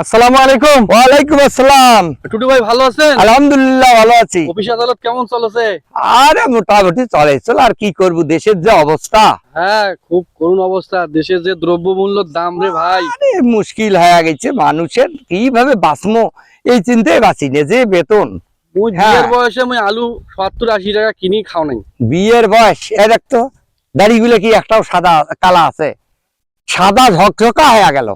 আসসালামু আলাইকুম। ওয়ালাইকুম আসসালাম। টুটু ভাই ভালো আছেন? আলহামদুলিল্লাহ ভালো আছি। অফিস আদালত কেমন চলছে? আরে মোটামুটি চলে আর কি করব, দেশের যে অবস্থা। হ্যাঁ, খুব করুণ অবস্থা। দেশের যে দ্রব্যমূল্যের দাম রে ভাই, আরে মুশকিল হয়ে গেছে মানুষের, কিভাবে বাঁচবো এই চিন্তায় বাঁচি না, যে বেতন। মুই হ্যাঁ। বিয়ের বয়সে মুই আলু 70-80 টাকা কিনি খাও নাই। বিয়ের বয়স দেখতো দাড়িগুলো কি একটাও সাদা কালা আছে? সাদা ঝকঝকা হয়ে গেল।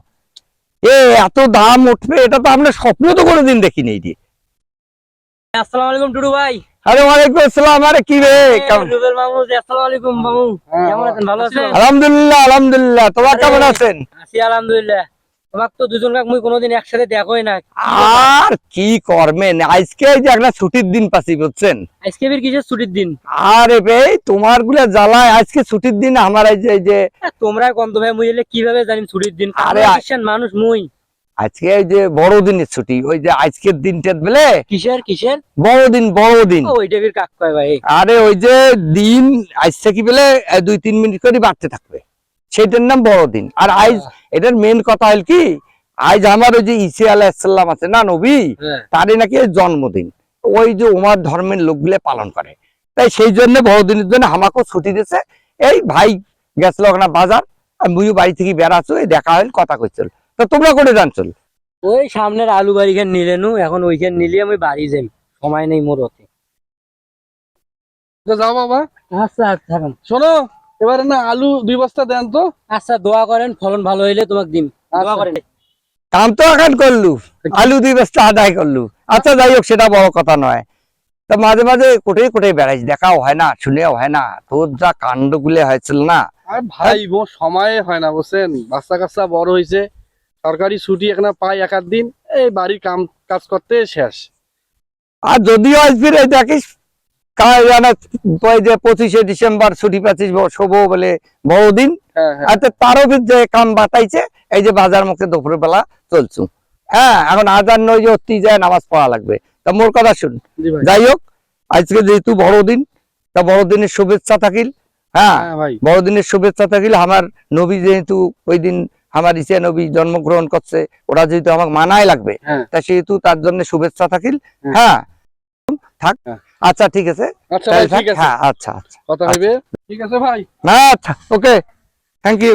এত দাম উঠবে এটা তো আমরা স্বপ্ন তো কোনোদিন দেখিনি। আসসালামু আলাইকুম টুডু ভাই। আরে ওয়ালাইকুম আসসালাম। আরে কি রে, কেমন? রুবেল মামু, আসসালামু আলাইকুম মামু। কেমন আছেন? ভালো আছেন? আলহামদুলিল্লাহ আলহামদুলিল্লাহ। তোমার কেমন আছেন? আছি আলহামদুলিল্লাহ। তোমাকে তো দুজন মুই কোনোদিন একসাথে দেখোই না। আর কি করবেন, আজকে এই যে একটা ছুটির দিন পাচ্ছি বুঝছেন। আজকে ফির কিসের ছুটির দিন? আরে ভাই তোমার গুলা জ্বালায়, আজকে ছুটির দিন আমার এই যে তোমরা গন্ধ ভাই মুই এলে কিভাবে জানি ছুটির দিন? আরে, খ্রিস্টান মানুষ মুই। আজকে এই যে বড়দিনের ছুটি, ওই যে আজকের দিনটা বলে কিসের বড়দিন। ওইটা ফির কাক কয় ভাই? আরে ওই যে দিন আজ থেকে বলে 2-3 মিনিট করে বাড়তে থাকবে, সেটার নাম বড়দিন। আর আজ এটার মেন কথা হল কি, আজ আমার ওই যে ঈসা আলাইহিস সালাম আছে না, নবী, তারই নাকি জন্মদিন। ওই যে ওমার ধর্মের লোকগুলো পালন করে, তাই সেই জন্য বড়দিনের জন্য আমাকেও ছুটি দিয়েছে। এই ভাই গেছিল ওখানে বাজার, মুইও বাড়ি থেকে বেড়াচ্ছ, এই দেখা হল, কথা কইছিল। তো তোমরা করে জানছো? ওই সামনের আলু বাড়িখান নিলে নু, এখন ওইখান নিলে আমি বাড়ি যাই, সময় নেই মোর ওতে। তো যাও বাবা। আচ্ছা আচ্ছা শোনো, এবারে না আলু 2 বস্তা দেন তো। আচ্ছা, দোয়া করেন ফলন ভালো হইলে তোমাকে দিন। দোয়া করেন। কাম তো এখন করলু, আলু 2 বস্তা আদায় করলু। আচ্ছা যাই হোক, সেটা বড় কথা নয়। তা মাঝে মাঝে কোথায় বেড়াইস, দেখাও হয় না, শুনেও হয় না, তোর যা কাণ্ড গুলে হয়েছিল না। আর ভাই মোর সময় হয় না বুঝছেন, বাচ্চা কাচ্চা বড় হয়েছে, সরকারি ছুটি এখানে পাই 1-8 দিন, এই বাড়ির কাজ করতে শেষ। আর যদিও আসবি রে দেখিস, ওই যে 25শে ডিসেম্বর ছুটি পাচ্ছিস, শুভ বলে বড়দিন। হ্যাঁ হ্যাঁ। আর তারও যে কাম বাতাইছে, এই যে বাজার মুখে দুপুর বেলা চলছু। হ্যাঁ, এখন আজান নয় যে অতি যায় নামাজ পড়া লাগবে। তা মোর কথা শুন, জি ভাই। যাই হোক, আজকে যেহেতু বড়দিন, তা বড়দিনের শুভেচ্ছা থাকিল। হ্যাঁ, হ্যাঁ ভাই। বড়দিনের শুভেচ্ছা থাকিল। আমার নবী যেহেতু ওই দিন আমার ঈসা নবী জন্মগ্রহণ করছে, ওরা যেহেতু আমাকে মানায় লাগবে, হ্যাঁ। তা সেহেতু তার জন্য শুভেচ্ছা থাকিল। হ্যাঁ। হ্যাঁ, থাক। হ্যাঁ। আচ্ছা ঠিক আছে। আচ্ছা ভাই, ঠিক আছে। হ্যাঁ, আচ্ছা কথা হইবে। ঠিক আছে ভাই। না, আচ্ছা, ওকে, থ্যাংক ইউ।